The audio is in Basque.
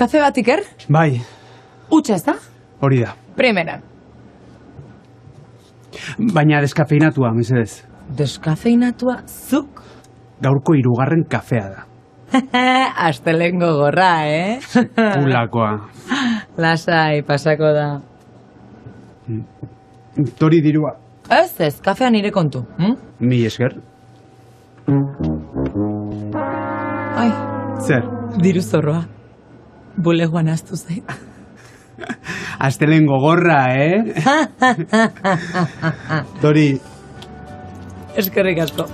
Kafe bat, Iker? Bai, Utsa, ez da? hori da. Primera. Baina deskafeinatua, mesedez. Deskafeinatua zuk? Gaurko 3. kafea da. Astelen gogorra, Pulakoa. Lasai, pasako da. Tori dirua. Ez, kafea nire kontu. Mi esker. Ai, Zer? diru zorroa. Bulegoan aztu zait. Astelen gogorra, Tori. Eskerrik asko.